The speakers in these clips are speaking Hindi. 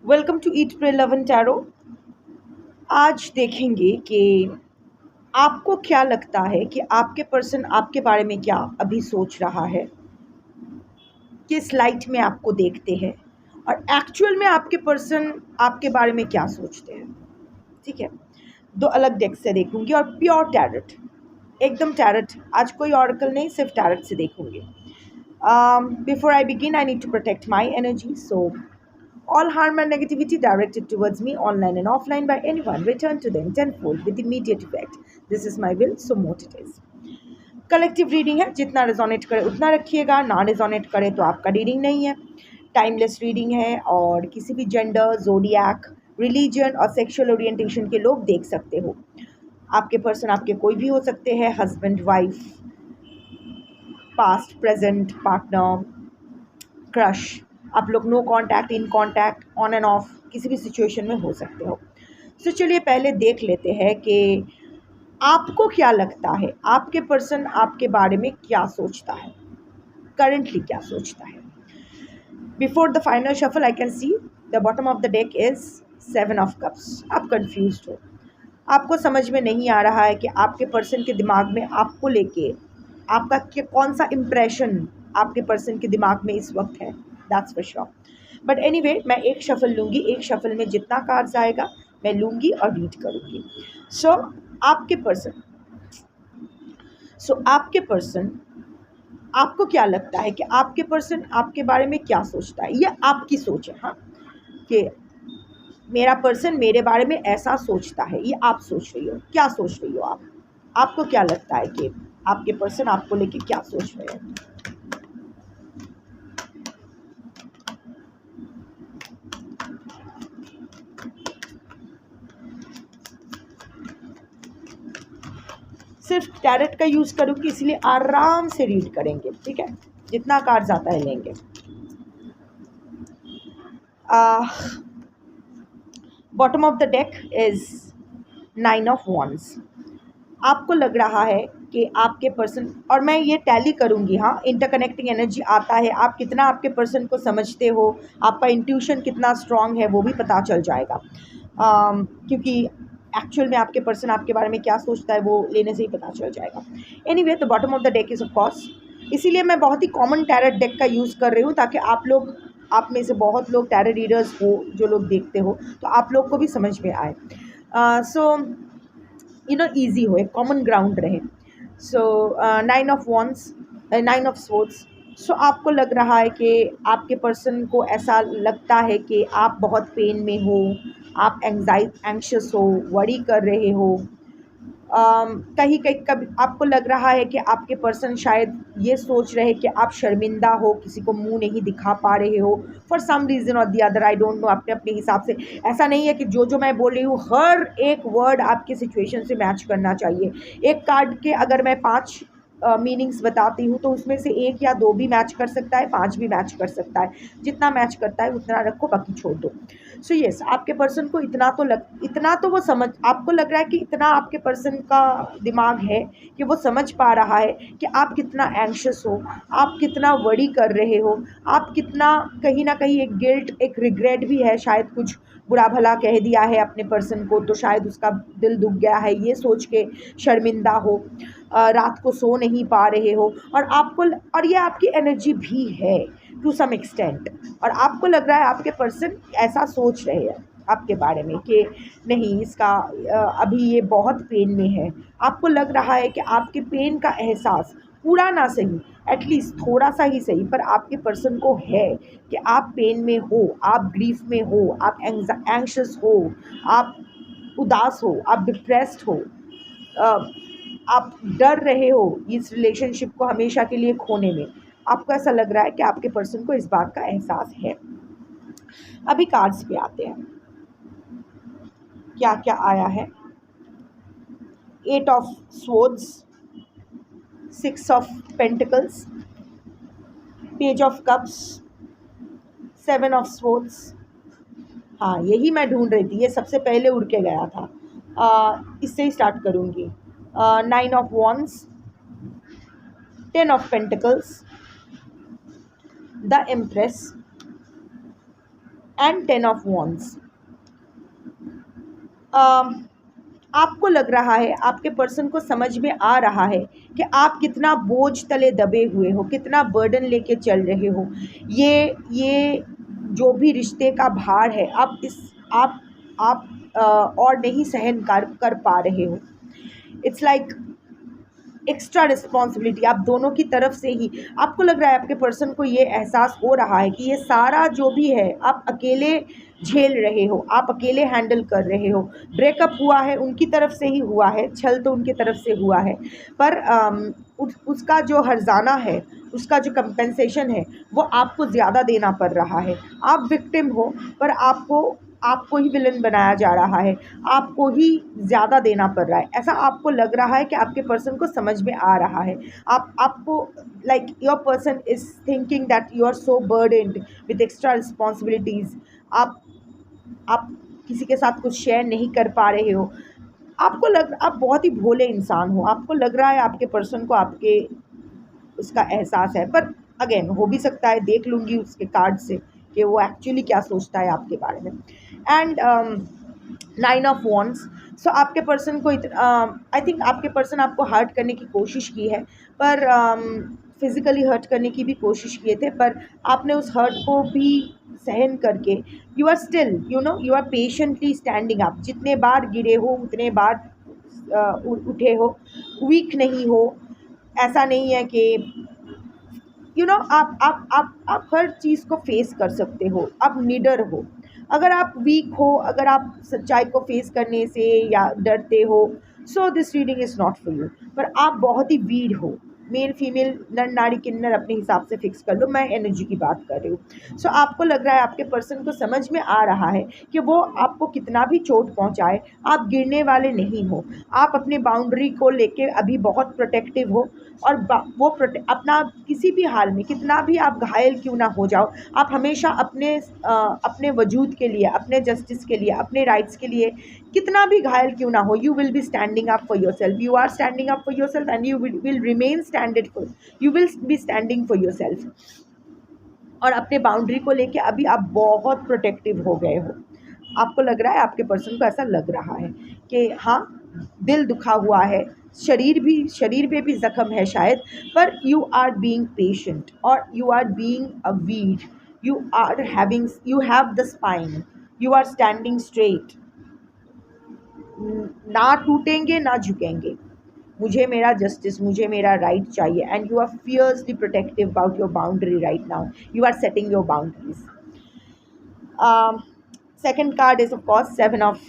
Welcome to eat pray love and tarot. आज देखेंगे कि आपको क्या लगता है कि आपके पर्सन आपके बारे में क्या अभी सोच रहा है, किस लाइट में आपको देखते हैं और एक्चुअल में आपके पर्सन आपके बारे में क्या सोचते हैं। ठीक है, दो अलग डेक से देखूंगी और प्योर टैरट, एकदम टैरट। आज कोई ऑरेकल नहीं, सिर्फ टैरट से देखूंगी। Before I begin I need to protect my energy, so all harm and negativity directed towards me, online and offline, by anyone, return to them tenfold with immediate effect. This is my will, so mote it is. Collective reading है, जितना रेजोनेट करे उतना रखिएगा, ना रेजोनेट करे तो आपका रीडिंग नहीं है। टाइमलेस रीडिंग है और किसी भी जेंडर, जोडियक, रिलीजन और सेक्सुअल ओरिएंटेशन के लोग देख सकते हो। आपके पर्सन आपके कोई भी हो सकते हैं, husband, wife, past, present, partner, crush. आप लोग no contact, in contact, on and off किसी भी सिचुएशन में हो सकते हो। तो चलिए पहले देख लेते हैं कि आपको क्या लगता है, आपके पर्सन आपके बारे में क्या सोचता है, करंटली क्या सोचता है। Before the final shuffle I can see the bottom of the deck is 7 of cups. आप कंफ्यूज हो, आपको समझ में नहीं आ रहा है कि आपके पर्सन के दिमाग में आपको लेके आपका कौन सा इम्प्रेशन आपके पर्सन के दिमाग में इस वक्त है। That's for sure. But anyway, मैं एक शफल लूँगी, एक शफल में जितना कार्ड्स आएगा मैं लूँगी और रीड करूँगी। सो आपके पर्सन आपके पर्सन आपको क्या लगता है कि आपके पर्सन आपके बारे में क्या सोचता है। ये आपकी सोच है, हाँ, कि मेरा पर्सन मेरे बारे में ऐसा सोचता है। ये आप सोच रही हो, क्या सोच रही हो आप, आपको क्या लगता है कि आपके पर्सन आपको लेके क्या सोच रहे हैं। सिर्फ टैरेट का यूज करूँगी, इसलिए आराम से रीड करेंगे, ठीक है, जितना कार्ड्स आता है लेंगे। Bottom of the deck is 9 of wands. आपको लग रहा है कि आपके पर्सन, और मैं ये टैली करूँगी, हाँ, इंटरकनेक्टिंग एनर्जी आता है, आप कितना आपके पर्सन को समझते हो, आपका इंट्यूशन कितना स्ट्रांग है वो भी पता चल जाएगा। क्योंकि एक्चुअल में आपके पर्सन आपके बारे में क्या सोचता है वो लेने से ही पता चल जाएगा। Anyway, the bottom of the deck is of course, इसीलिए मैं बहुत ही कॉमन टैरेट डेक का यूज़ कर रही हूँ, ताकि आप में से बहुत लोग टैरेट रीडर्स हो, जो लोग देखते हो, तो आप लोग को भी समझ में आए। सो ईजी हो, एक कॉमन ग्राउंड रहे। सो 9 ऑफ वॉन्ड्स, 9 ऑफ स्वॉर्ड्स। सो आपको लग रहा है कि आपके पर्सन को ऐसा लगता है कि आप बहुत पेन में हो, आप एंग्शियस हो, वरी कर रहे हो। कहीं कहीं कभी आपको लग रहा है कि आपके पर्सन शायद ये सोच रहे कि आप शर्मिंदा हो, किसी को मुंह नहीं दिखा पा रहे हो, फॉर सम रीज़न और the other, I don't know, अपने अपने हिसाब से। ऐसा नहीं है कि जो मैं बोल रही हूँ हर एक वर्ड आपके सिचुएशन से मैच करना चाहिए। एक कार्ड के अगर मैं 5 मीनिंग्स बताती हूँ तो उसमें से 1 या 2 भी मैच कर सकता है, 5 भी मैच कर सकता है। जितना मैच करता है उतना रखो, बाकी छोड़ दो। सो येस, आपके पर्सन को इतना तो वो समझ, आपको लग रहा है कि इतना आपके पर्सन का दिमाग है कि वो समझ पा रहा है कि आप कितना एंग्शियस हो, आप कितना वरी कर रहे हो, आप कितना कहीं ना कहीं एक गिल्ट, एक रिग्रेट भी है, शायद कुछ बुरा भला कह दिया है अपने पर्सन को तो शायद उसका दिल दुख गया है, ये सोच के शर्मिंदा हो, रात को सो नहीं पा रहे हो, और ये आपकी एनर्जी भी है टू सम एक्सटेंट। और आपको लग रहा है आपके पर्सन ऐसा सोच रहे हैं आपके बारे में कि नहीं, इसका अभी ये बहुत पेन में है। आपको लग रहा है कि आपके पेन का एहसास पूरा ना सही, एटलीस्ट थोड़ा सा ही सही, पर आपके पर्सन को है कि आप पेन में हो, आप ग्रीफ में हो, आप एंग्शियस हो, आप उदास हो, आप डिप्रेस्ड हो, आप डर रहे हो इस रिलेशनशिप को हमेशा के लिए खोने में। आपको ऐसा लग रहा है कि आपके पर्सन को इस बात का एहसास है। अभी कार्ड्स पे आते हैं, क्या क्या आया है। 8 of swords, 6 of pentacles, page of cups, 7 of swords. हाँ, यही मैं ढूंढ रही थी, ये सबसे पहले उड़ के गया था। इससे ही स्टार्ट करूँगी। 9 of wands, 10 of pentacles, the empress, and 10 of wands. आपको लग रहा है, आपके पर्सन को समझ में आ रहा है कि आप कितना बोझ तले दबे हुए हो, कितना बर्डन लेके चल रहे हो। ये जो भी रिश्ते का भार है, आप और नहीं सहन कर पा रहे हो। इट्स लाइक एक्स्ट्रा रिस्पॉन्सिबिलिटी आप दोनों की तरफ से ही। आपको लग रहा है आपके पर्सन को ये एहसास हो रहा है कि ये सारा जो भी है आप अकेले झेल रहे हो, आप अकेले हैंडल कर रहे हो। ब्रेकअप हुआ है उनकी तरफ से ही हुआ है, छल तो उनकी तरफ से हुआ है, पर उसका जो हर्जाना है, उसका जो कंपेंसेशन है, वो आपको ज़्यादा देना पड़ रहा है। आप विक्टिम हो, पर आपको ही विलन बनाया जा रहा है, आपको ही ज़्यादा देना पड़ रहा है। ऐसा आपको लग रहा है कि आपके पर्सन को समझ में आ रहा है। आपको like your person is thinking that you are so burdened with extra responsibilities. आप किसी के साथ कुछ शेयर नहीं कर पा रहे हो। आप बहुत ही भोले इंसान हो। आपको लग रहा है आपके पर्सन को आपके उसका एहसास है, पर अगेन हो भी सकता है, देख लूँगी उसके कार्ड से कि वो एक्चुअली क्या सोचता है आपके बारे में। And 9 of wands. सो आपके पर्सन को आई थिंक आपके पर्सन आपको हर्ट करने की कोशिश की है, पर फिज़िकली हर्ट करने की भी कोशिश किए थे, पर आपने उस हर्ट को भी सहन करके you are still you are patiently standing up. जितने बार गिरे हो उतने बार उठे हो, वीक नहीं हो। ऐसा नहीं है कि आप हर चीज़ को फेस कर सकते हो, आप निडर हो। अगर आप वीक हो, अगर आप सच्चाई को फेस करने से या डरते हो, so this reading is not for you. पर आप बहुत ही वीर हो। मेल फीमेल नर नारी किन्नर अपने हिसाब से फिक्स कर लो, मैं एनर्जी की बात कर रही हूँ। सो आपको लग रहा है आपके पर्सन को समझ में आ रहा है कि वो आपको कितना भी चोट पहुँचाए, आप गिरने वाले नहीं हो। आप अपने बाउंड्री को लेके अभी बहुत प्रोटेक्टिव हो, और वो अपना किसी भी हाल में कितना भी आप घायल क्यों ना हो जाओ, आप हमेशा अपने वजूद के लिए, अपने जस्टिस के लिए, अपने राइट्स के लिए कितना भी घायल क्यों ना हो, you will be standing up for yourself. You are standing up for yourself and you remain standed for you will be standing for yourself. और अपने बाउंड्री को लेके अभी आप बहुत प्रोटेक्टिव हो गए हो। आपको लग रहा है, आपके पर्सन को ऐसा लग रहा है कि हाँ, दिल दुखा हुआ है, शरीर पे भी ज़ख्म है शायद, पर यू आर बीइंग पेशेंट और यू आर बीइंग अ वीर। You have the spine, you are standing straight. ना टूटेंगे ना झुकेंगे। मुझे मेरा जस्टिस, मुझे मेरा राइट चाहिए। And you are fiercely protective about your boundary right now. You are setting your boundaries. Second card is of course 7 of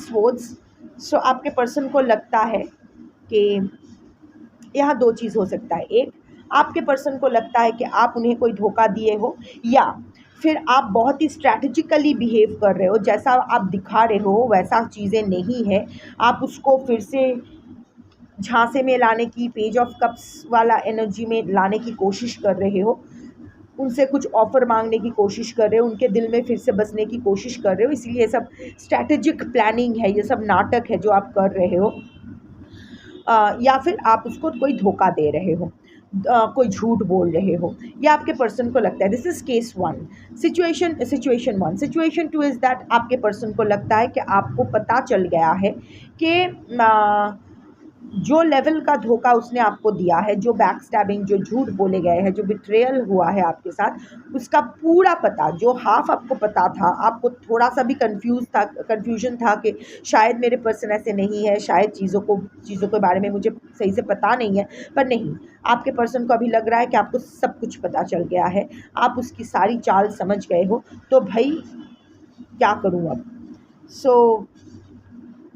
swords. So आपके पर्सन को लगता है कि यहाँ दो चीज़ हो सकता है। एक, आपके पर्सन को लगता है कि आप उन्हें कोई धोखा दिए हो, या फिर आप बहुत ही स्ट्रैटेजिकली बिहेव कर रहे हो। जैसा आप दिखा रहे हो वैसा चीज़ें नहीं है। आप उसको फिर से झांसे में लाने की, पेज ऑफ कप्स वाला एनर्जी में लाने की कोशिश कर रहे हो। उनसे कुछ ऑफ़र मांगने की कोशिश कर रहे हो, उनके दिल में फिर से बसने की कोशिश कर रहे हो। इसलिए ये सब स्ट्रैटेजिक प्लानिंग है, ये सब नाटक है जो आप कर रहे हो। या फिर आप उसको कोई धोखा दे रहे हो, कोई झूठ बोल रहे हो, या आपके पर्सन को लगता है। This is case 1। Situation 1। Situation 2 is that आपके पर्सन को लगता है कि आपको पता चल गया है कि जो लेवल का धोखा उसने आपको दिया है, जो बैक स्टैबिंग, जो झूठ बोले गए हैं, जो बिट्रेयल हुआ है आपके साथ, उसका पूरा पता, जो हाफ आपको पता था, आपको थोड़ा सा भी कन्फ्यूजन था कि शायद मेरे पर्सन ऐसे नहीं है, शायद चीज़ों के बारे में मुझे सही से पता नहीं है, पर नहीं, आपके पर्सन को अभी लग रहा है कि आपको सब कुछ पता चल गया है, आप उसकी सारी चाल समझ गए हो। तो भाई क्या करूँ अब? सो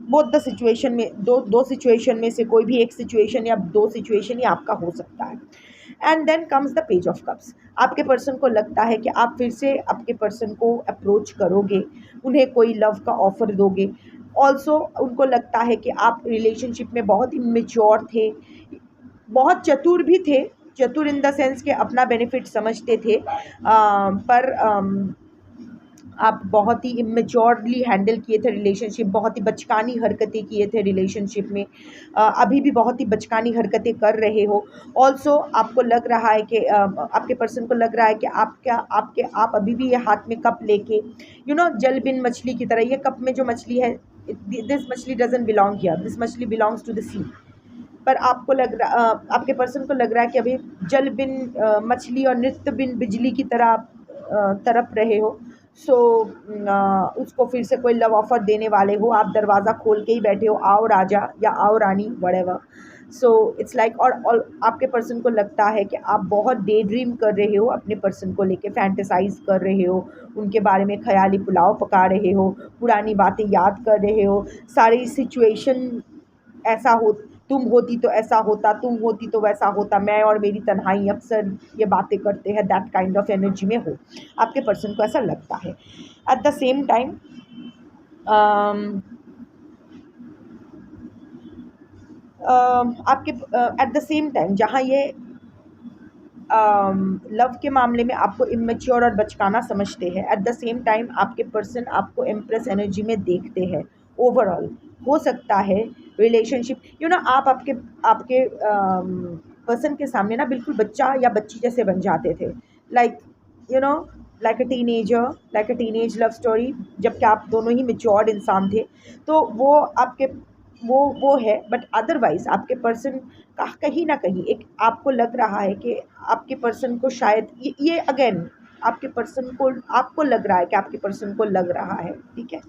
बोथ द सिचुएशन में, दो सिचुएशन में से कोई भी एक सिचुएशन या दो सिचुएशन ही आपका हो सकता है। And then comes the page of cups. आपके पर्सन को लगता है कि आप फिर से आपके पर्सन को अप्रोच करोगे, उन्हें कोई लव का ऑफ़र दोगे। ऑल्सो उनको लगता है कि आप रिलेशनशिप में बहुत ही मैच्योर थे, बहुत चतुर भी थे, चतुर इन द सेंस कि अपना बेनिफिट समझते थे, पर आप बहुत ही इमेच्योरली हैंडल किए थे रिलेशनशिप, बहुत ही बचकानी हरकतें किए थे रिलेशनशिप में, अभी भी बहुत ही बचकानी हरकतें कर रहे हो। ऑल्सो आपको लग रहा है कि आपके पर्सन को लग रहा है कि आप अभी भी ये हाथ में कप लेके जल बिन मछली की तरह, ये कप में जो मछली है, दिस मछली डजंट बिलोंग हियर, दिस मछली बिलोंग्स टू द सी। पर आपको आपके पर्सन को लग रहा है कि अभी जल बिन मछली और नृत्य बिन बिजली की तरह आप तड़प रहे हो। सो उसको फिर से कोई लव ऑफर देने वाले हो, आप दरवाज़ा खोल के ही बैठे हो, आओ राजा या आओ रानी, व्हाटएवर। सो इट्स लाइक, और आपके पर्सन को लगता है कि आप बहुत डे ड्रीम कर रहे हो अपने पर्सन को लेके, फैंटेसाइज कर रहे हो, उनके बारे में ख्याली पुलाव पका रहे हो, पुरानी बातें याद कर रहे हो, सारी सिचुएशन ऐसा हो, तुम होती तो ऐसा होता, तुम होती तो वैसा होता, मैं और मेरी तन्हाई अक्सर ये बातें करते हैं, दैट काइंड ऑफ एनर्जी में हो। आपके पर्सन को ऐसा लगता है। एट द सेम टाइम आपके एट द सेम टाइम जहाँ ये लव के मामले में आपको इमेच्योर और बचकाना समझते हैं, एट द सेम टाइम आपके पर्सन आपको इम्प्रेस एनर्जी में देखते हैं। ओवरऑल हो सकता है रिलेशनशिप, आप आपके आपके पर्सन के सामने ना बिल्कुल बच्चा या बच्ची जैसे बन जाते थे, like you know like a teenager, like a teenage love story, जबकि आप दोनों ही मेच्योर्ड इंसान थे। तो वो आपके वो है, बट अदरवाइज आपके पर्सन का कहीं ना कहीं एक आपको लग रहा है कि आपके पर्सन को शायद ये अगेन आपके पर्सन को, आपको लग रहा है कि आपके पर्सन को लग रहा है, ठीक है।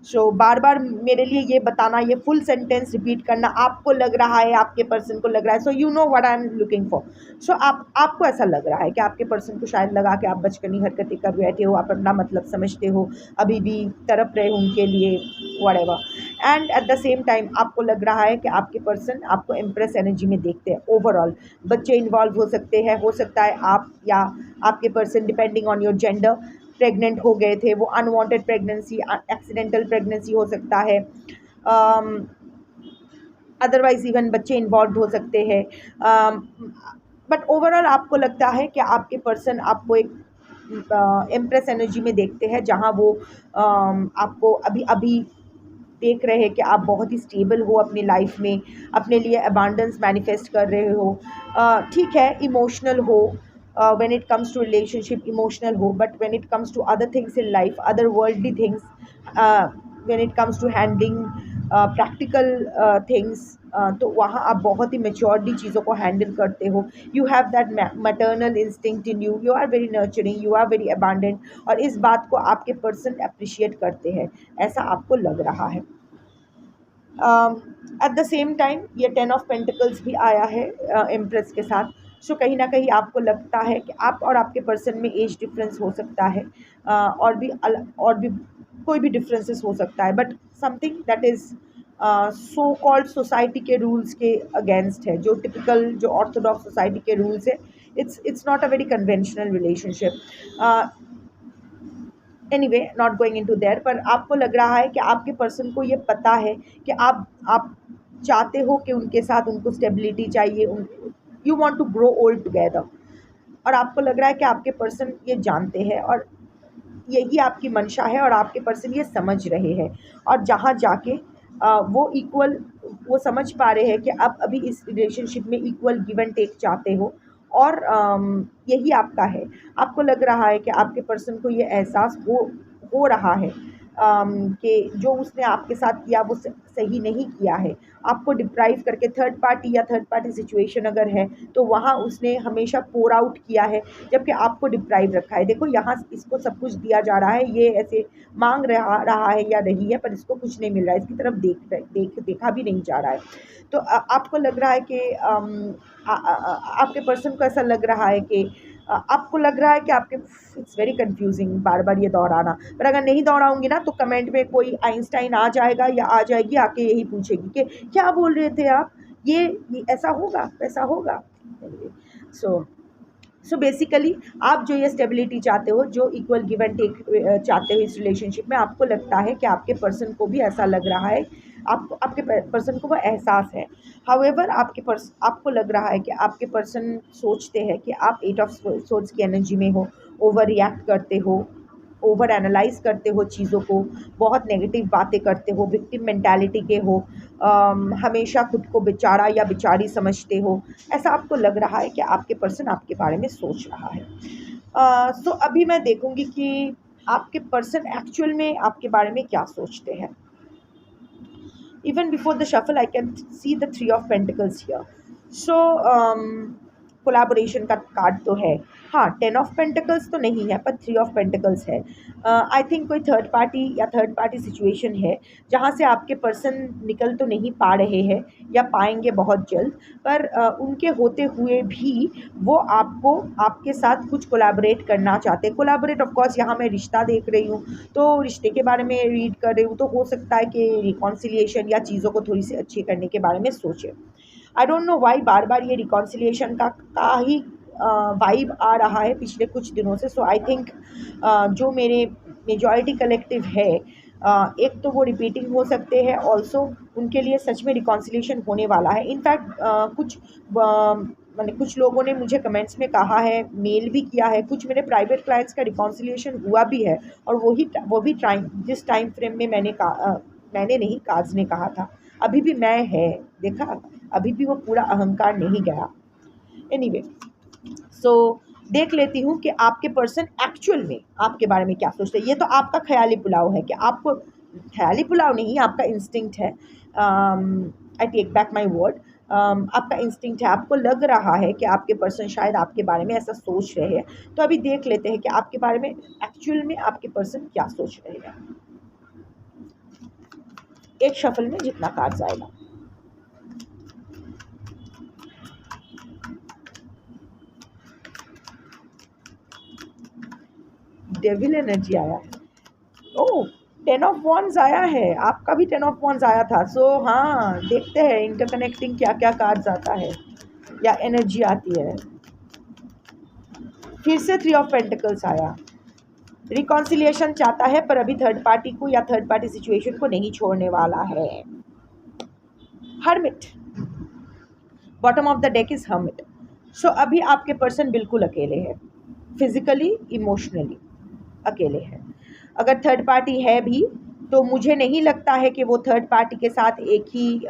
सो बार बार मेरे लिए ये बताना, ये फुल सेंटेंस रिपीट करना, आपको लग रहा है, आपके पर्सन को लग रहा है, so you know what I am looking for. So आपको ऐसा लग रहा है कि आपके पर्सन को शायद लगा कि आप बचकानी हरकतें कर बैठे हो, आप अपना मतलब समझते हो, अभी भी तड़प रहे हो उनके लिए, whatever. And at the same time आपको लग रहा है कि आपके पर्सन आपको इम्प्रेस एनर्जी में देखते हैं। ओवरऑल बच्चे इन्वॉल्व हो सकते हैं, हो सकता है आप या आपके person, depending on your gender, pregnant हो गए थे, वो अनवांटेड प्रेगनेंसी, एक्सीडेंटल प्रेगनेंसी हो सकता है, अदरवाइज इवन बच्चे इन्वॉल्व हो सकते हैं। बट ओवरऑल आपको लगता है कि आपके पर्सन आपको एक इम्प्रेस एनर्जी में देखते हैं, जहाँ वो आपको अभी अभी देख रहे हैं कि आप बहुत ही स्टेबल हो अपनी लाइफ में, अपने लिए अबांडेंस मैनिफेस्ट कर रहे हो, ठीक है, इमोशनल हो, when it comes to relationship emotional हो, but when it comes to other things in life, other worldly things, when it comes to handling practical things, तो वहाँ आप बहुत ही मेच्योरली चीज़ों को हैंडल करते हो। You have that maternal instinct in you, you are very nurturing, you are very abundant, और इस बात को आपके पर्सन अप्रिशिएट करते हैं, ऐसा आपको लग रहा है। एट द सेम टाइम ये 10 ऑफ पेंटिकल्स भी आया है इम्प्रेस के साथ। सो कहीं ना कहीं आपको लगता है कि आप और आपके पर्सन में एज डिफरेंस हो सकता है, और भी कोई भी डिफरेंसेस हो सकता है, but something that is so called society के रूल्स के अगेंस्ट है, जो टिपिकल जो ऑर्थोडॉक्स सोसाइटी के रूल्स है। It's not a very conventional relationship. Anyway, not going into their, पर आपको लग रहा है कि आपके पर्सन को ये पता है कि आप चाहते हो कि उनके साथ उनको स्टेबिलिटी चाहिए, you want to grow old together, और आपको लग रहा है कि आपके पर्सन ये जानते हैं, और यही आपकी मंशा है, और आपके पर्सन ये समझ रहे हैं, और जहाँ जाके वो इक्वल, वो समझ पा रहे हैं कि आप अभी इस रिलेशनशिप में इक्वल गिव एंड टेक चाहते हो, और यही आपका है। आपको लग रहा है कि आपके पर्सन को ये एहसास हो रहा है कि जो उसने आपके साथ किया वो सही नहीं किया है, आपको डिप्राइव करके, थर्ड पार्टी सिचुएशन अगर है तो वहाँ उसने हमेशा पोर आउट किया है, जबकि आपको डिप्राइव रखा है। देखो यहाँ इसको सब कुछ दिया जा रहा है, ये ऐसे मांग रहा है या रही है, पर इसको कुछ नहीं मिल रहा है, इसकी तरफ देखा भी नहीं जा रहा है। तो आपको लग रहा है कि आपके पर्सन को ऐसा लग रहा है कि आपको लग रहा है कि आपके, इट्स वेरी कंफ्यूजिंग बार बार ये दोहराना, पर अगर नहीं दोहराऊंगी ना तो कमेंट में कोई आइंस्टाइन आ जाएगा या आ जाएगी, आके यही पूछेगी कि क्या बोल रहे थे आप, ये ऐसा होगा वैसा होगा। सो बेसिकली आप जो ये स्टेबिलिटी चाहते हो, जो इक्वल गिव एंड टेक चाहते हो इस रिलेशनशिप में, आपको लगता है कि आपके पर्सन को भी ऐसा लग रहा है, आपको आपके पर्सन को वो एहसास है। हाउएवर आपको लग रहा है कि आपके पर्सन सोचते हैं कि आप 8 ऑफ सोर्ड्स की एनर्जी में हो, ओवर रिएक्ट करते हो, ओवर एनालाइज करते हो चीज़ों को, बहुत नेगेटिव बातें करते हो, विक्टिम मेंटालिटी के हो, हमेशा खुद को बेचारा या बेचारी समझते हो, ऐसा आपको लग रहा है कि आपके पर्सन आपके बारे में सोच रहा है। सो अभी मैं देखूंगी कि आपके पर्सन एक्चुअल में आपके बारे में क्या सोचते हैं। Even before the shuffle, I can see the Three of Pentacles here. So collaboration का कार्ड तो है, हाँ 10 of Pentacles तो नहीं है पर 3 of Pentacles है। आई थिंक कोई थर्ड पार्टी या थर्ड पार्टी सिचुएशन है जहाँ से आपके पर्सन निकल तो नहीं पा रहे हैं या पाएंगे बहुत जल्द, पर उनके होते हुए भी वो आपको आपके साथ कुछ कोलैबोरेट करना चाहते हैं। कोलैबोरेट ऑफ कोर्स यहाँ मैं रिश्ता देख रही हूँ, तो रिश्ते के बारे में रीड कर रही हूँ, तो हो सकता है कि रिकॉन्सिलिएशन या चीज़ों को थोड़ी सी अच्छी करने के बारे में सोचें। आई डोंट नो वाई बार बार ये रिकॉन्सिलिएशन का ही वाइब आ रहा है पिछले कुछ दिनों से। सो आई थिंक जो मेरे मेजॉरिटी कलेक्टिव है, एक तो वो रिपीटिंग हो सकते हैं, ऑल्सो उनके लिए सच में रिकॉन्सिलिएशन होने वाला है। इनफैक्ट कुछ मैंने कुछ लोगों ने मुझे कमेंट्स में कहा है, मेल भी किया है, कुछ मेरे प्राइवेट क्लाइंट्स का रिकॉन्सिलिएशन हुआ भी है, और वो भी जिस टाइम फ्रेम में मैंने नहीं, काज ने कहा था, अभी भी मैं है, देखा अभी भी वो पूरा अहंकार नहीं गया। एनीवे, सो देख लेती हूँ कि आपके पर्सन एक्चुअल में आपके बारे में क्या सोचते हैं। ये तो आपका ख्याली पुलाव है कि आपको, ख्याली पुलाव नहीं, आपका इंस्टिंक्ट है। I take back my word, आपका इंस्टिंक्ट है, आपको लग रहा है कि आपके पर्सन शायद आपके बारे में ऐसा सोच रहे हैं। तो अभी देख लेते हैं कि आपके बारे में एक्चुअल में आपके पर्सन क्या सोच रहे हैं। एक शफल में जितना कार्ड्स आएगा। डेविल एनर्जी आया है, ओह 10 of Wands आया है, आपका भी 10 of Wands आया था। सो हाँ, देखते हैं इंटरकनेक्टिंग क्या क्या कार्ड्स आता है या एनर्जी आती है। फिर से 3 of Pentacles आया, रिकॉन्सिलिएशन चाहता है पर अभी थर्ड पार्टी को या थर्ड पार्टी सिचुएशन को नहीं छोड़ने वाला है। Hermit, bottom of the deck is hermit. So अभी आपके पर्सन बिल्कुल अकेले है, फिजिकली इमोशनली अकेले हैं। अगर थर्ड पार्टी है भी तो मुझे नहीं लगता है कि वो थर्ड पार्टी के साथ एक ही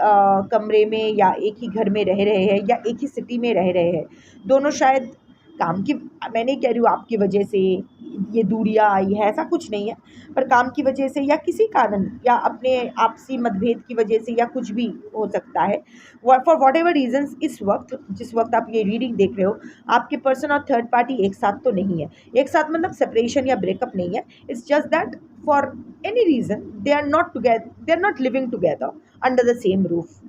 कमरे में या एक ही घर में रह रहे हैं या एक ही सिटी में रह रहे हैं। दोनों शायद काम की, मैं नहीं कह रही हूँ आपकी वजह से ये दूरियाँ आई है, ऐसा कुछ नहीं है, पर काम की वजह से या किसी कारण या अपने आपसी मतभेद की वजह से या कुछ भी हो सकता है। फॉर वॉट एवर रीजन्स इस वक्त, जिस वक्त आप ये रीडिंग देख रहे हो, आपके पर्सन और थर्ड पार्टी एक साथ तो नहीं है। एक साथ मतलब सेपरेशन या ब्रेकअप नहीं है, it's just that for any reason they are not together, they are not living together under the same roof,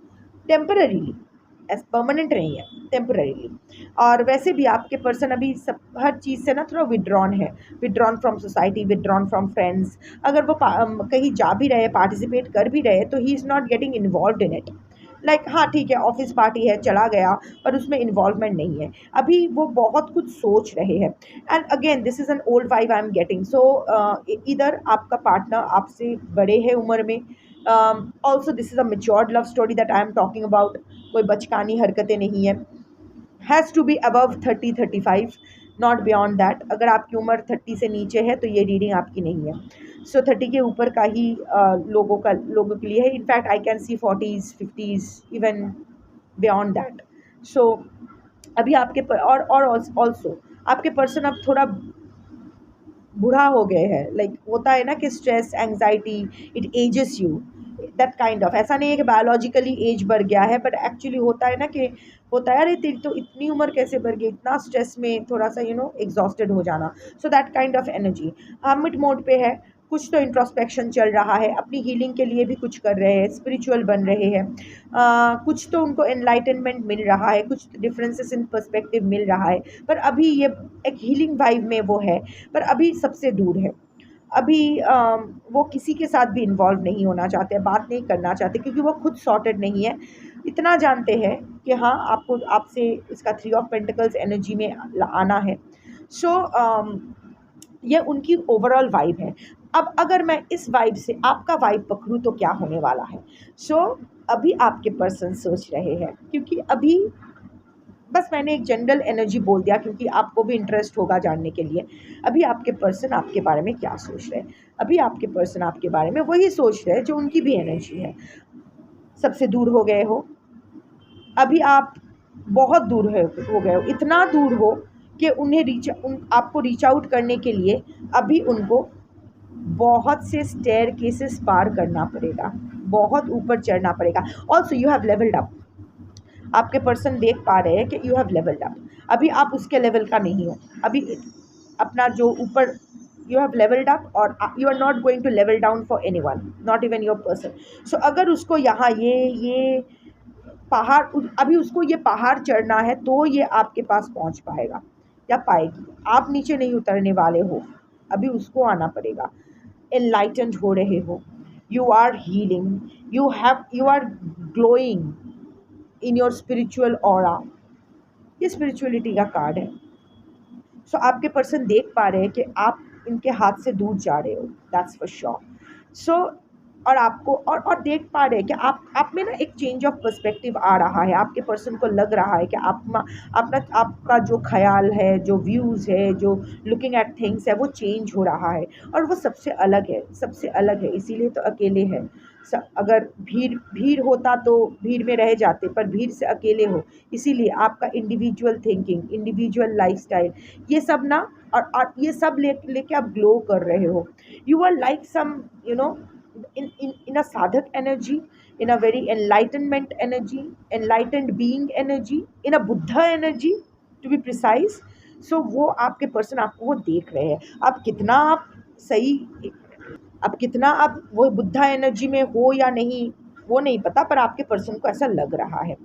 temporarily, as permanent नहीं है, टेम्पररीली। और वैसे भी आपके पर्सन अभी सब हर चीज़ से ना थोड़ा विड्रॉन है, withdrawn from society, withdrawn from friends. अगर वो कहीं जा भी रहे, पार्टिसिपेट कर भी रहे, तो he is not getting involve in it. Like हाँ ठीक है, ऑफिस पार्टी है, चला गया, पर उसमें इन्वॉल्वमेंट नहीं है। अभी वो बहुत कुछ सोच रहे हैं। And again this is an old vibe I am getting. So इधर आपका पार्टनर आपसे बड़े है उम्र में। Also this is a matured love story that I am talking about. कोई बचकानी हरकतें नहीं है। Has to be above 30-35, not beyond that. अगर आपकी उम्र 30 से नीचे है तो ये रीडिंग आपकी नहीं है। सो 30 के ऊपर का ही लोगों के लिए है। In fact I can see 40s 50s even beyond that. So अभी आपके और ऑल्सो आपके पर्सन अब थोड़ा बूढ़ा हो गए हैं। लाइक होता है ना कि stress, anxiety, it ages you, that kind of. ऐसा नहीं है कि बायोलॉजिकली एज बढ़ गया है, बट एक्चुअली होता है ना कि होता है, अरे तेरी तो इतनी उम्र कैसे बढ़ गई, इतना स्ट्रेस में थोड़ा सा एग्जॉस्टेड हो जाना। So that kind of energy mid mode पे है। कुछ तो इंट्रोस्पेक्शन चल रहा है, अपनी हीलिंग के लिए भी कुछ कर रहे हैं, स्पिरिचुअल बन रहे हैं। कुछ तो उनको एनलाइटनमेंट मिल रहा है, कुछ डिफरेंसेस इन पर्सपेक्टिव मिल रहा है, पर अभी ये एक हीलिंग वाइब में वो है, पर अभी सबसे दूर है। अभी वो किसी के साथ भी इन्वॉल्व नहीं होना चाहते, बात नहीं करना चाहते, क्योंकि वो खुद सॉर्टेड नहीं है। इतना जानते हैं कि हाँ आपको आपसे इसका 3 of Pentacles एनर्जी में आना है। सो ये उनकी ओवरऑल वाइब है। अब अगर मैं इस वाइब से आपका वाइब पकड़ूँ तो क्या होने वाला है। सो अभी आपके पर्सन सोच रहे हैं, क्योंकि अभी बस मैंने एक जनरल एनर्जी बोल दिया क्योंकि आपको भी इंटरेस्ट होगा जानने के लिए। अभी आपके पर्सन आपके बारे में क्या सोच रहे हैं? अभी आपके पर्सन आपके बारे में वही सोच रहे हैं जो उनकी भी एनर्जी है। सबसे दूर हो गए हो, अभी आप बहुत दूर हो गए हो, इतना दूर हो कि आपको रीच आउट करने के लिए अभी उनको बहुत से स्टेयर केसेस पार करना पड़ेगा, बहुत ऊपर चढ़ना पड़ेगा। Also you have levelled up. आपके पर्सन देख पा रहे हैं कि यू हैव लेवल्ड अप। अभी आप उसके लेवल का नहीं हो। अभी अपना जो ऊपर यू हैव लेवल्ड अप और you are not going to level down for anyone, not even your person. So अगर उसको यहाँ ये पहाड़, अभी उसको ये पहाड़ चढ़ना है तो ये आपके पास पहुंच पाएगा या पाएगी। आप नीचे नहीं उतरने वाले हो, अभी उसको आना पड़ेगा। एनलाइटेंड हो रहे हो, you are healing, you are glowing in your spiritual aura. ये स्पिरिचुअलिटी का कार्ड है। सो आपके पर्सन देख पा रहे हैं कि आप इनके हाथ से दूर जा रहे हो, दैट्स फॉर श्योर। सो और आपको और देख पा रहे हैं कि आप में ना एक चेंज ऑफ पर्सपेक्टिव आ रहा है। आपके पर्सन को लग रहा है कि आपका जो ख्याल है, जो व्यूज़ है, जो लुकिंग एट थिंग्स है, वो चेंज हो रहा है और वो सबसे अलग है, सबसे अलग है। इसीलिए तो अकेले है। अगर भीड़ होता तो भीड़ में रह जाते, पर भीड़ से अकेले हो, इसीलिए आपका इंडिविजुअल थिंकिंग, इंडिविजुअल लाइफस्टाइल, ये सब ना और ये सब लेके आप ग्लो कर रहे हो। You are like some in a sadhak energy, in a very enlightenment energy, enlightened being energy, in a buddha energy to be precise. So वो आपके पर्सन आपको वो देख रहे हैं। अब कितना आप सही, अब कितना आप वो बुद्धा एनर्जी में हो या नहीं वो नहीं पता, पर आपके पर्सन को ऐसा लग रहा है।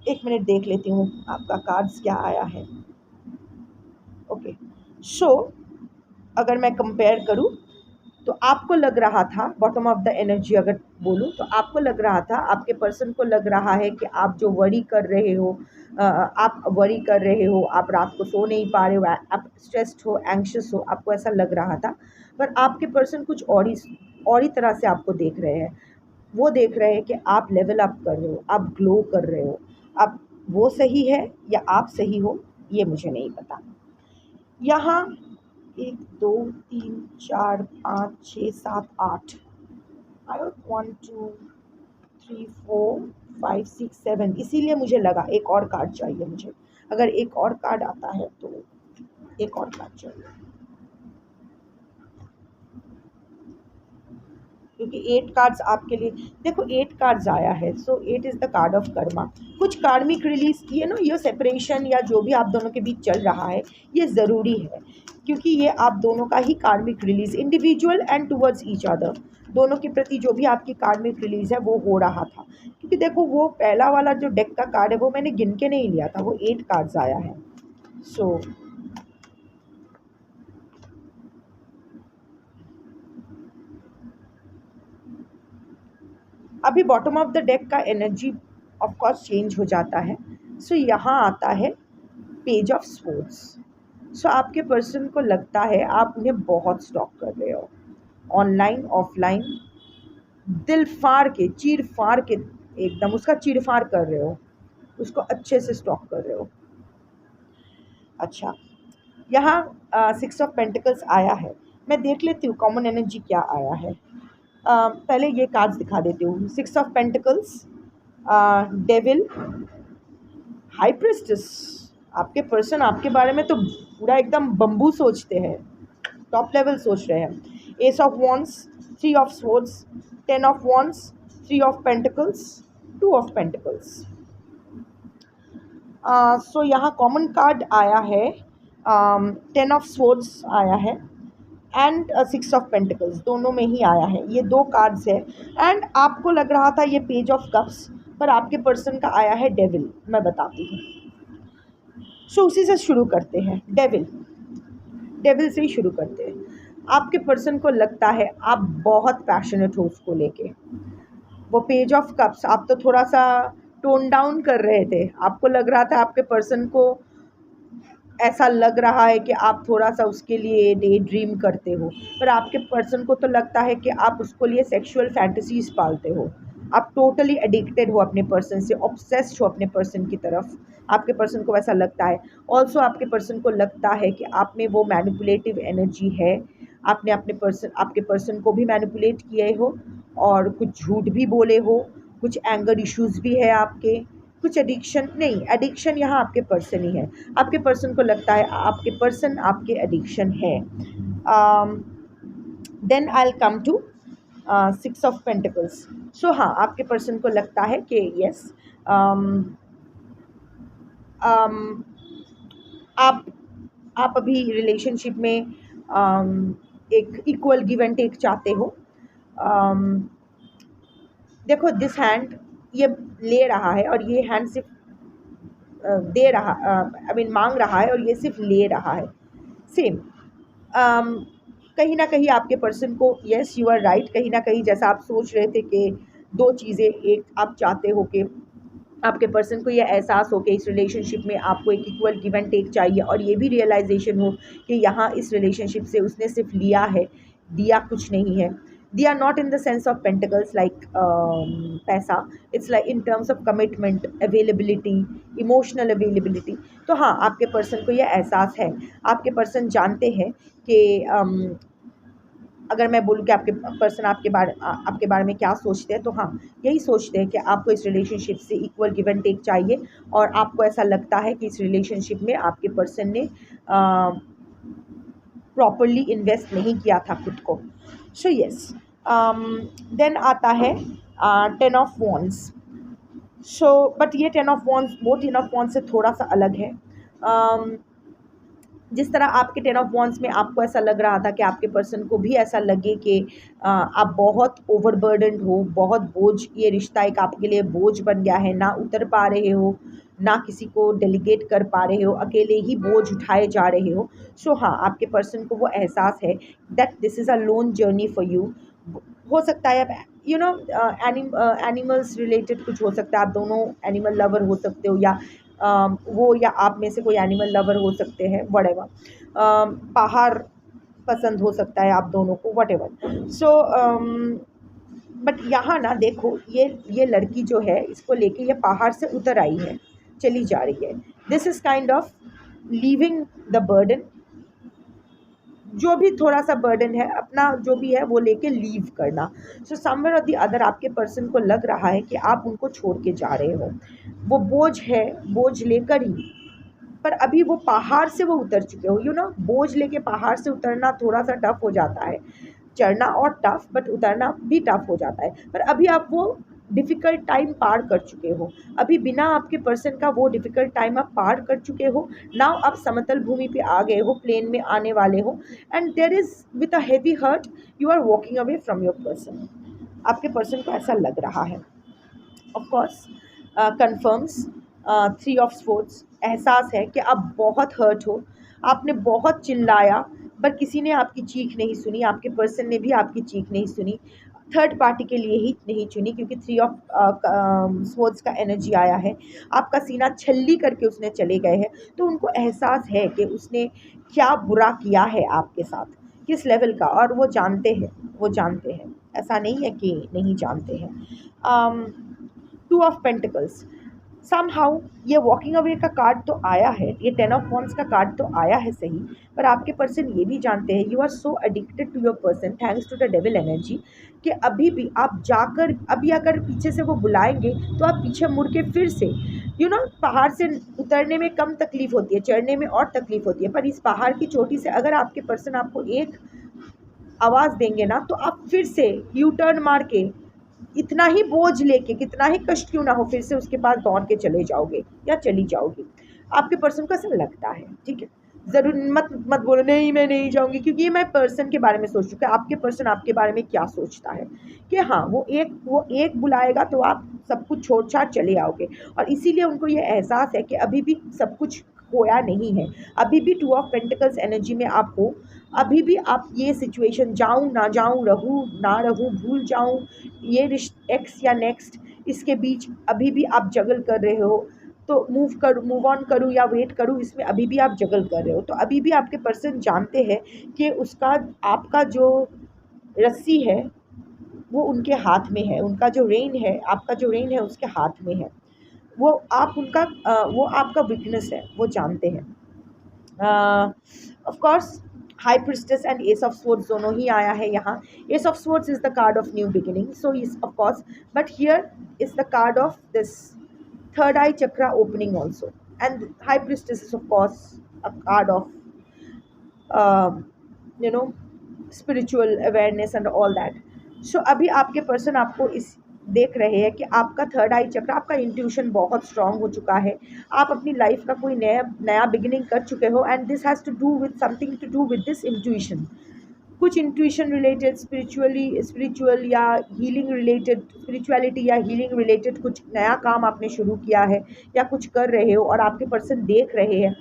एक मिनट देख लेती हूँ आपका कार्ड्स क्या आया है। ओके, सो अगर मैं कंपेयर करूँ तो आपको लग रहा था, बॉटम ऑफ द एनर्जी अगर बोलूँ तो आपको लग रहा था, आपके पर्सन को लग रहा है कि आप जो वरी कर रहे हो, आप वरी कर रहे हो, आप रात को सो नहीं पा रहे हो, आप स्ट्रेस्ड हो, एंग्शियस हो, आपको ऐसा लग रहा था। पर आपके पर्सन कुछ और ही तरह से आपको देख रहे हैं। वो देख रहे हैं कि आप लेवल अप कर रहे हो, आप ग्लो कर रहे हो। अब वो सही है या आप सही हो, ये मुझे नहीं पता। यहाँ 1 2 3 4 5 6 7 8 आई 1 2 3 4 5 6 7, इसीलिए मुझे लगा एक और कार्ड चाहिए मुझे। अगर एक और कार्ड आता है तो एक और कार्ड चाहिए, क्योंकि 8 कार्ड्स आपके लिए, देखो 8 कार्ड्स आया है। सो 8 is the card of Karma. कुछ कार्मिक रिलीज, ये सेपरेशन या जो भी आप दोनों के बीच चल रहा है, ये ज़रूरी है क्योंकि ये आप दोनों का ही कार्मिक release, individual and towards each other, दोनों के प्रति जो भी आपकी कार्मिक रिलीज है वो हो रहा था। क्योंकि देखो वो पहला वाला जो डेक का कार्ड है वो मैंने गिन के नहीं लिया था, वो 8 कार्ड्स आया है। सो अभी बॉटम ऑफ द डेक का एनर्जी ऑफ कोर्स चेंज हो जाता है। सो यहाँ आता है पेज ऑफ स्वॉर्ड्स। सो आपके पर्सन को लगता है आप उन्हें बहुत स्टॉक कर रहे हो, ऑनलाइन ऑफलाइन, दिल फाड़ के, चीर फाड़ के, एकदम उसका चीर फाड़ कर रहे हो, उसको अच्छे से स्टॉक कर रहे हो। अच्छा, यहाँ 6 ऑफ पेंटिकल्स आया है। मैं देख लेती हूँ कॉमन एनर्जी क्या आया है। पहले ये कार्ड्स दिखा देती हूँ। 6 of pentacles, devil, high priestess. आपके पर्सन आपके बारे में तो पूरा एकदम बम्बू सोचते हैं, टॉप लेवल सोच रहे हैं। Ace of wands, 3 of swords, 10 of wands, 3 of pentacles, 2 of pentacles. So यहाँ कॉमन कार्ड आया है, 10 ऑफ स्वॉर्ड्स आया है एंड 6 ऑफ पेंटिकल्स, दोनों में ही आया है। ये 2 कार्ड्स है एंड आपको लग रहा था ये पेज ऑफ कप्स, पर आपके पर्सन का आया है डेविल। मैं बताती हूँ। सो उसी से शुरू करते हैं, डेविल से ही शुरू करते हैं। आपके पर्सन को लगता है आप बहुत पैशनेट हो उसको लेके। वो पेज ऑफ कप्स आप तो थोड़ा सा टोन डाउन कर रहे थे, आपको लग रहा था, आपके पर्सन को ऐसा लग रहा है कि आप थोड़ा सा उसके लिए डे ड्रीम करते हो, पर आपके पर्सन को तो लगता है कि आप उसको लिए सेक्सुअल फैंटेसीज पालते हो। आप टोटली एडिक्टेड हो अपने पर्सन से, ऑब्सेस्ड हो अपने पर्सन की तरफ, आपके पर्सन को वैसा लगता है। ऑल्सो आपके पर्सन को लगता है कि आप में वो मैनिपुलेटिव एनर्जी है, आपने आपके पर्सन को भी मैनिपुलेट किए हो और कुछ झूठ भी बोले हो, कुछ एंगर इश्यूज़ भी है आपके, कुछ एडिक्शन नहीं, एडिक्शन यहाँ आपके पर्सन ही है। आपके पर्सन को लगता है आपके पर्सन आपके एडिक्शन है। Then I will come to 6 of pentacles. So हाँ, आपके पर्सन को लगता है कि यस, आप अभी रिलेशनशिप में एक इक्वल गिव एंड टेक चाहते हो। देखो दिस हैंड ये ले रहा है और ये हैंड सिर्फ दे रहा, आई मीन मांग रहा है और ये सिर्फ ले रहा है। सेम कहीं ना कहीं आपके पर्सन को, यस यू आर राइट, कहीं ना कहीं जैसा आप सोच रहे थे कि दो चीज़ें, एक आप चाहते हो कि आपके पर्सन को ये एहसास हो कि इस रिलेशनशिप में आपको एक इक्वल गिव एंड टेक चाहिए, और ये भी रियलाइजेशन हो कि यहाँ इस रिलेशनशिप से उसने सिर्फ लिया है, दिया कुछ नहीं है। दिया not in the sense of pentacles like पैसा, it's like in terms of commitment, availability, emotional availability. तो हाँ, आपके पर्सन को ये एहसास है, आपके पर्सन जानते हैं कि अगर मैं बोलूँ कि आपके पर्सन आपके बारे में क्या सोचते हैं, तो हाँ, यही सोचते हैं कि आपको इस रिलेशनशिप से इक्वल गिव एंड टेक चाहिए, और आपको ऐसा लगता है कि इस रिलेशनशिप में आपके पर्सन ने प्रॉपरली इन्वेस्ट नहीं किया था खुद को। सो यस, देन आता है 10 ऑफ वॉन्ड्स। सो बट ये 10 ऑफ वॉन्ड्स वो 10 ऑफ वॉन्ड्स से थोड़ा सा अलग है। जिस तरह आपके 10 ऑफ वॉन्ड्स में आपको ऐसा लग रहा था कि आपके पर्सन को भी ऐसा लगे कि आप बहुत ओवरबर्डन्ड हो, बहुत बोझ, ये रिश्ता एक आपके लिए बोझ बन गया है, ना उतर पा रहे हो, ना किसी को डेलीगेट कर पा रहे हो, अकेले ही बोझ उठाए जा रहे हो। सो हाँ, आपके पर्सन को वो एहसास है that this is a loan journey for you. हो सकता है आप एनिमल्स रिलेटेड कुछ हो सकता है, आप दोनों एनिमल लवर हो सकते हो, या वो या आप में से कोई एनिमल लवर हो सकते हैं, व्हाटएवर। पहाड़ पसंद हो सकता है आप दोनों को, व्हाटएवर। सो बट यहाँ ना देखो, ये लड़की जो है, इसको लेके ये पहाड़ से उतर आई है, चली जा रही है। This is kind of leaving the burden, जो भी थोड़ा सा बर्डन है अपना, जो भी है वो लेके लीव करना। सो समवेयर और द अदर आपके पर्सन को लग रहा है कि आप उनको छोड़ के जा रहे हो, वो बोझ है, बोझ लेकर ही, पर अभी वो पहाड़ से वो उतर चुके हो। यू नो, बोझ लेके पहाड़ से उतरना थोड़ा सा टफ हो जाता है, चढ़ना और टफ, बट उतरना भी टफ हो जाता है। पर अभी आप वो डिफ़िकल्ट टाइम पार कर चुके हो, अभी बिना आपके पर्सन का वो डिफ़िकल्ट टाइम आप पार कर चुके हो। नाउ आप समतल भूमि पे आ गए हो, प्लेन में आने वाले हो, and there is with a heavy heart you are walking away from your person. आपके पर्सन को ऐसा लग रहा है। Of course confirms 3 of swords, एहसास है कि आप बहुत हर्ट हो, आपने बहुत चिल्लाया पर किसी ने आपकी चीख नहीं सुनी, आपके पर्सन ने भी आपकी चीख नहीं सुनी, थर्ड पार्टी के लिए ही नहीं चुनी, क्योंकि 3 ऑफ स्वॉर्ड्स का एनर्जी आया है, आपका सीना छल्ली करके उसने चले गए हैं। तो उनको एहसास है कि उसने क्या बुरा किया है आपके साथ, किस लेवल का, और वो जानते हैं, वो जानते हैं, ऐसा नहीं है कि नहीं जानते हैं। 2 ऑफ पेंटिकल्स, समहाउ ये वॉकिंग अवे का कार्ड तो आया है, ये 10 ऑफ वॉन्ड्स का कार्ड तो आया है सही, पर आपके पर्सन ये भी जानते हैं, you are so addicted to your person thanks to the devil energy, कि अभी भी आप जाकर, अभी अगर पीछे से वो बुलाएंगे तो आप पीछे मुड़ के फिर से, यू नो, पहाड़ से उतरने में कम तकलीफ़ होती है, चढ़ने में और तकलीफ़ होती है, पर इस पहाड़ की चोटी से अगर आपके पर्सन आपको एक आवाज़ देंगे ना, तो आप फिर से यू टर्न मार के, इतना ही बोझ लेके, कितना ही कष्ट क्यों ना हो, फिर से उसके पास दौड़ के चले जाओगे या चली जाओगी। आपके पर्सन को ऐसा लगता है, ठीक है। ज़रूर मत मत बोलो नहीं मैं नहीं जाऊँगी, क्योंकि ये मैं पर्सन के बारे में सोच चुका है। आपके पर्सन आपके बारे में क्या सोचता है कि हाँ, वो एक बुलाएगा तो आप सब कुछ छोड़ छाड़ चले आओगे, और इसीलिए उनको ये एहसास है कि अभी भी सब कुछ खोया नहीं है, अभी भी 2 ऑफ पेंटिकल्स एनर्जी में आप हो, अभी भी आप ये सिचुएशन, जाऊँ ना जाऊँ, रहूँ ना रहूँ, भूल जाऊँ, ये एक्स या नेक्स्ट, इसके बीच अभी भी आप जगल कर रहे हो, तो मूव ऑन करूँ या वेट करूँ, इसमें अभी भी आप जगल कर रहे हो। तो अभी भी आपके पर्सन जानते हैं कि उसका, आपका जो रस्सी है वो उनके हाथ में है, उनका जो रेन है, आपका जो रेन है उसके हाथ में है। वो आप उनका वो आपका वीकनेस है, वो जानते हैं। Of course high priestess and S of swords दोनों ही आया है यहाँ। S of swords is the card of new beginning, so is of course, but here is the card of this third eye chakra opening also, and high priestess is of course a card of um, you know spiritual awareness and all that. So अभी आपके पर्सन आपको इस देख रहे हैं कि आपका थर्ड आई चक्र, आपका इंट्यूशन बहुत स्ट्रांग हो चुका है। आप अपनी लाइफ का कोई नया नया बिगिनिंग कर चुके हो, and this has to do with something to do with this intuition. कुछ इंट्यूशन रिलेटेड स्पिरिचुअल या हीलिंग रिलेटेड, स्पिरिचुअलिटी या हीलिंग रिलेटेड कुछ नया काम आपने शुरू किया है या कुछ कर रहे हो, और आपके पर्सन देख रहे हैं।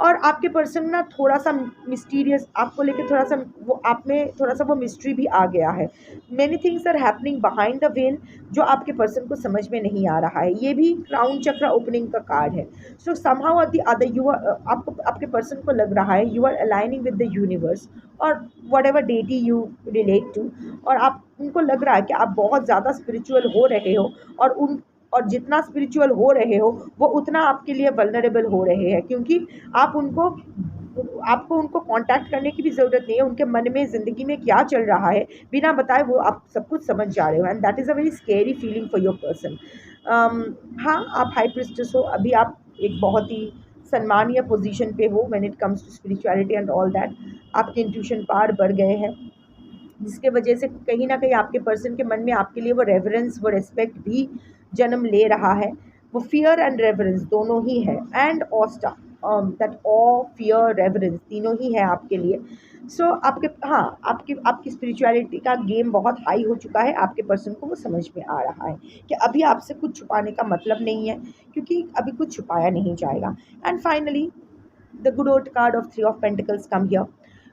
और आपके पर्सन ना थोड़ा सा मिस्टीरियस, आपको लेके थोड़ा सा वो आप में थोड़ा सा वो मिस्ट्री भी आ गया है। Many things are happening behind the veil जो आपके पर्सन को समझ में नहीं आ रहा है। ये भी क्राउन चक्र ओपनिंग का कार्ड है। सो समहाउ और द अदर यू आर, आपको आपके पर्सन को लग रहा है you are aligning with the universe और whatever deity you relate to, और आप उनको लग रहा है कि आप बहुत ज़्यादा स्पिरिचुअल हो रहे हो, और जितना स्पिरिचुअल हो रहे हो वो उतना आपके लिए वल्नरेबल हो रहे हैं, क्योंकि आपको उनको कांटेक्ट करने की भी ज़रूरत नहीं है। उनके मन में ज़िंदगी में क्या चल रहा है बिना बताए वो आप सब कुछ समझ जा रहे हो, and that is a very scary feeling for your person. हाँ, आप हाई प्रिस्टेस हो, अभी आप एक बहुत ही सम्मानीय पोजीशन पे हो when it comes to spirituality and all that. आपके इंट्यूशन पार बढ़ गए हैं, जिसके वजह से कहीं ना कहीं आपके पर्सन के मन में आपके लिए वो रेवरेंस, वो रिस्पेक्ट भी जन्म ले रहा है। वो फियर एंड रेवरेंस दोनों ही है, एंड ऑस्टा दैट ऑ फियर रेवरेंस तीनों ही है आपके लिए। सो आपके आपकी स्पिरिचुअलिटी का गेम बहुत हाई हो चुका है। आपके पर्सन को वो समझ में आ रहा है कि अभी आपसे कुछ छुपाने का मतलब नहीं है, क्योंकि अभी कुछ छुपाया नहीं जाएगा। And finally the good old card of 3 of pentacles come here,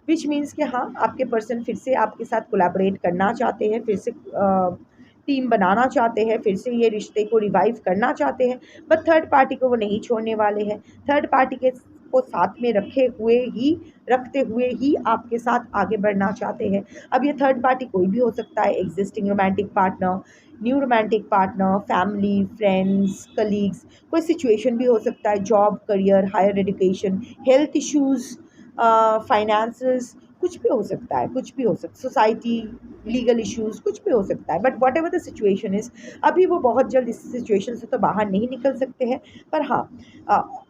which means कि हाँ, आपके पर्सन फिर से आपके साथ कोलैबोरेट करना चाहते हैं, फिर से टीम बनाना चाहते हैं, फिर से ये रिश्ते को रिवाइव करना चाहते हैं, बट थर्ड पार्टी को वो नहीं छोड़ने वाले हैं। थर्ड पार्टी को साथ में रखते हुए ही आपके साथ आगे बढ़ना चाहते हैं। अब ये थर्ड पार्टी कोई भी हो सकता है, existing romantic partner, new romantic partner, family, friends, colleagues, कोई सिचुएशन भी हो सकता है, job, career, higher education, health issues, finances, कुछ भी हो सकता है, कुछ भी हो सकता है, सोसाइटी, लीगल इश्यूज़, कुछ भी हो सकता है। But what ever the situation is, अभी वो बहुत जल्द इस सिचुएशन से तो बाहर नहीं निकल सकते हैं, पर हाँ,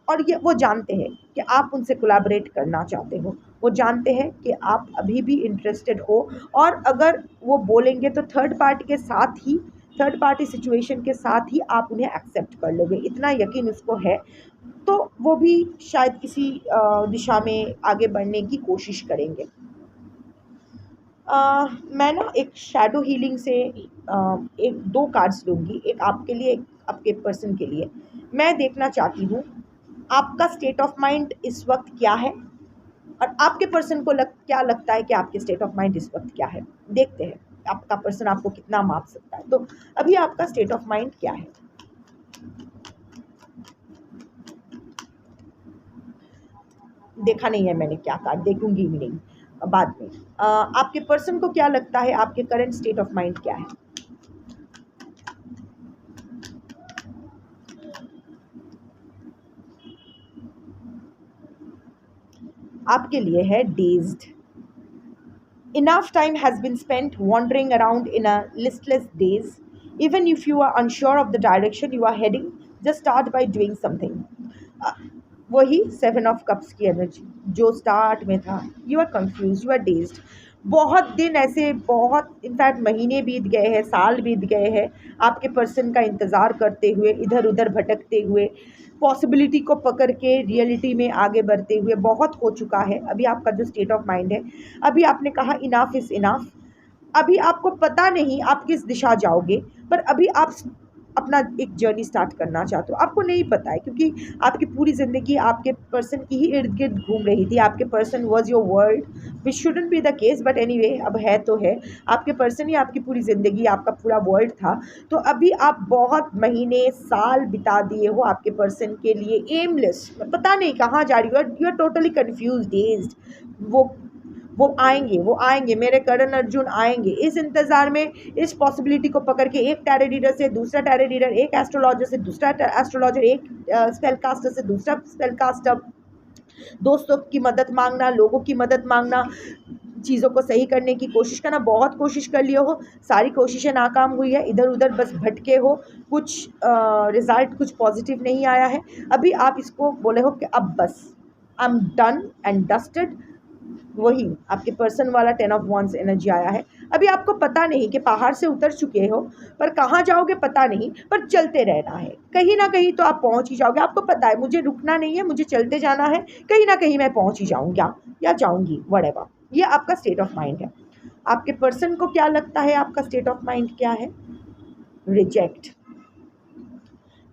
और ये वो जानते हैं कि आप उनसे कोलैबोरेट करना चाहते हो, वो जानते हैं कि आप अभी भी इंटरेस्टेड हो, और अगर वो बोलेंगे तो थर्ड पार्टी सिचुएशन के साथ ही आप उन्हें एक्सेप्ट कर लोगे, इतना यकीन उसको है। तो वो भी शायद किसी दिशा में आगे बढ़ने की कोशिश करेंगे। मैं ना एक शैडो हीलिंग से एक 2 कार्ड्स लूँगी, एक आपके लिए, एक आपके पर्सन के लिए। मैं देखना चाहती हूँ आपका स्टेट ऑफ माइंड इस वक्त क्या है, और आपके पर्सन को क्या लगता है कि आपके स्टेट ऑफ माइंड इस वक्त क्या है। देखते हैं आपका पर्सन आपको कितना माप सकता है। तो अभी आपका स्टेट ऑफ माइंड क्या है? देखा नहीं है मैंने क्या कार्ड, देखूंगी भी नहीं बाद में। आपके पर्सन को क्या लगता है आपके करंट स्टेट ऑफ माइंड क्या है? आपके लिए है dazed. Enough time has been spent wandering around in a listless daze. Even if you are unsure of the direction you are heading, just start by doing something. Uh, वही 7 of Cups की एनर्जी जो स्टार्ट में था। You are confuse, you are dazed. बहुत दिन ऐसे, बहुत इनफैक्ट महीने बीत गए हैं, साल बीत गए हैं आपके पर्सन का इंतज़ार करते हुए, इधर उधर भटकते हुए, पॉसिबिलिटी को पकड़ के रियलिटी में आगे बढ़ते हुए। बहुत हो चुका है अभी आपका जो स्टेट ऑफ माइंड है। अभी आपने कहा इनाफ इज़ इनाफ। अभी आपको पता नहीं आप किस दिशा जाओगे, पर अभी आप अपना एक जर्नी स्टार्ट करना चाहते हो। आपको नहीं पता है, क्योंकि आपकी पूरी ज़िंदगी आपके पर्सन की ही इर्द गिर्द घूम रही थी। आपके person was your world, which shouldn't be the case, but anyway अब है तो है। आपके पर्सन ही आपकी पूरी ज़िंदगी, आपका पूरा वर्ल्ड था। तो अभी आप बहुत महीने, साल बिता दिए हो आपके पर्सन के लिए एमलेस, पता नहीं कहाँ जा रही हो, you are totally confuse, dazed. वो आएंगे, वो आएंगे, मेरे करण अर्जुन आएंगे। इस इंतज़ार में, इस पॉसिबिलिटी को पकड़ के एक टैरो रीडर से दूसरा टैरो रीडर, एक एस्ट्रोलॉजर से दूसरा एस्ट्रोलॉजर, एक स्पेल कास्टर से दूसरा स्पेल कास्टर, दोस्तों की मदद मांगना, लोगों की मदद मांगना, चीज़ों को सही करने की कोशिश करना। बहुत कोशिश कर लिए हो, सारी कोशिशें नाकाम हुई है, इधर उधर बस भटके हो, कुछ रिजल्ट कुछ पॉजिटिव नहीं आया है। अभी आप इसको बोले हो कि अब बस I am done and dusted. वही आपके पर्सन वाला 10 ऑफ वॉन्ड्स एनर्जी आया है। अभी आपको पता नहीं कि पहाड़ से उतर चुके हो, पर कहाँ जाओगे पता नहीं, पर चलते रहना है, कहीं ना कहीं तो आप पहुँच ही जाओगे। आपको पता है मुझे रुकना नहीं है, मुझे चलते जाना है, कहीं ना कहीं मैं पहुँच ही जाऊँगा या जाऊँगी, व्हाटएवर। ये आपका स्टेट ऑफ माइंड है। आपके पर्सन को क्या लगता है, आपका स्टेट ऑफ माइंड क्या है? Reject.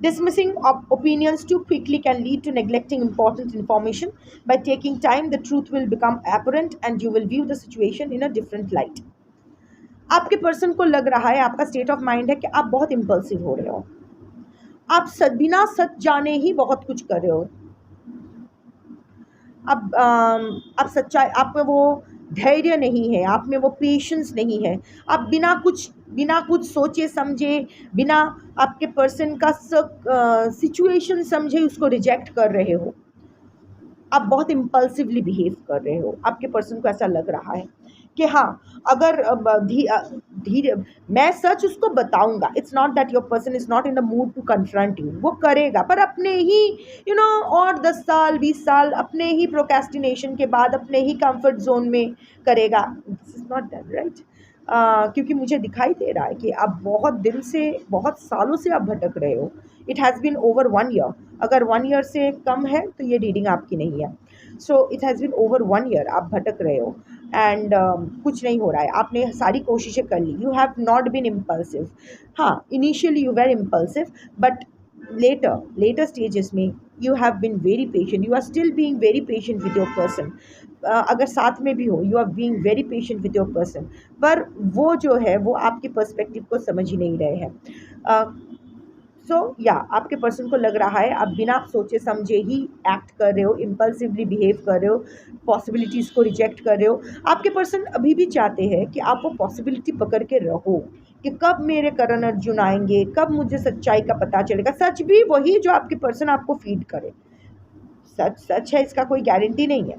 Dismissing opinions too quickly can lead to neglecting important information. By taking time, the truth will become apparent and you will view the situation in a different light. आपके पर्सन को लग रहा है, आपका स्टेट ऑफ माइंड है कि आप बहुत इम्पल्सिव हो रहे हो, आप बिना सच जाने ही बहुत कुछ कर रहे हो। आप सच्चाई, आप में वो धैर्य नहीं है, आप में वो पेशेंस नहीं है, आप बिना कुछ सोचे समझे, बिना आपके पर्सन का सिचुएशन समझे उसको रिजेक्ट कर रहे हो। आप बहुत इम्पल्सिवली बिहेव कर रहे हो। आपके पर्सन को ऐसा लग रहा है कि हाँ, अगर धीरे मैं सच उसको बताऊंगा, it's not that your person is not in the mood to confront you, वो करेगा, पर अपने ही और 10 साल 20 साल अपने ही प्रोकेस्टिनेशन के बाद अपने ही कंफर्ट जोन में करेगा। This is not that, right? क्योंकि मुझे दिखाई दे रहा है कि आप बहुत दिन से, बहुत सालों से आप भटक रहे हो। It has been over 1 year. अगर 1 ईयर से कम है तो ये रीडिंग आपकी नहीं है। So it has been over 1 year आप भटक रहे हो एंड कुछ नहीं हो रहा है। आपने सारी कोशिशें कर ली, you have not been impulsive. हाँ, initially you were impulsive, but later stages में you have been very patient, you are still being very patient with your person। अगर साथ में भी हो, you are being very patient with your person, पर वो जो है वो आपके पर्सपेक्टिव को समझ ही नहीं रहे हैं। या आपके पर्सन को लग रहा है आप बिना सोचे समझे ही एक्ट कर रहे हो, इम्पल्सिवली बिहेव कर रहे हो, पॉसिबिलिटीज़ को रिजेक्ट कर रहे हो। आपके पर्सन अभी भी चाहते हैं कि आप वो पॉसिबिलिटी पकड़ के रहो कि कब मेरे करण अर्जुन आएंगे, कब मुझे सच्चाई का पता चलेगा। सच भी वही जो आपके पर्सन आपको फीड करे। सच है, इसका कोई गारंटी नहीं है,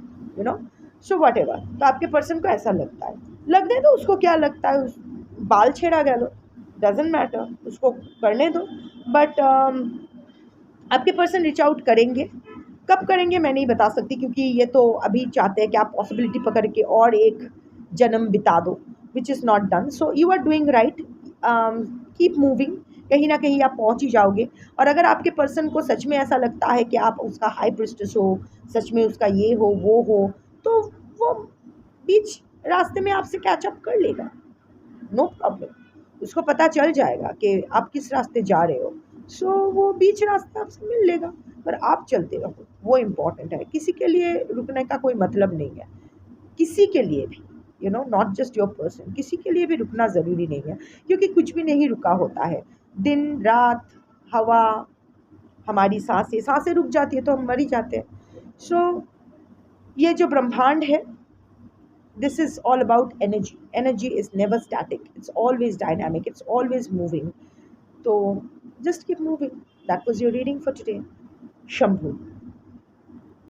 सो वट एवर। तो आपके पर्सन को ऐसा लगता है, लगने दो उसको, क्या लगता है, बाल छेड़ा गया लो, डजेंट मैटर, उसको करने दो। बट आपके पर्सन रीच आउट करेंगे, कब करेंगे मैं नहीं बता सकती, क्योंकि ये तो अभी चाहते हैं कि आप पॉसिबिलिटी पकड़ के और एक जन्म बिता दो, which is not done. So you are doing right, keep moving, कहीं ना कहीं आप पहुंच ही जाओगे। और अगर आपके पर्सन को सच में ऐसा लगता है कि आप उसका हाई प्रिस्टेस हो, सच में उसका ये हो वो हो, तो वो बीच रास्ते में आपसे कैचअप कर लेगा, नो प्रॉब्लम। उसको पता चल जाएगा कि आप किस रास्ते जा रहे हो, सो वो बीच रास्ता आपसे मिल लेगा, पर आप चलते रहो, वो इम्पॉर्टेंट है। किसी के लिए रुकने का कोई मतलब नहीं है, किसी के लिए भी, नॉट जस्ट योर पर्सन, किसी के लिए भी रुकना ज़रूरी नहीं है, क्योंकि कुछ भी नहीं रुका होता है। दिन रात, हवा, हमारी सांसें रुक जाती है तो हम मर ही जाते हैं। सो ये जो ब्रह्मांड है, this is all about energy is never static, it's always dynamic, it's always moving. So just keep moving. That was your reading for today. Shambhu.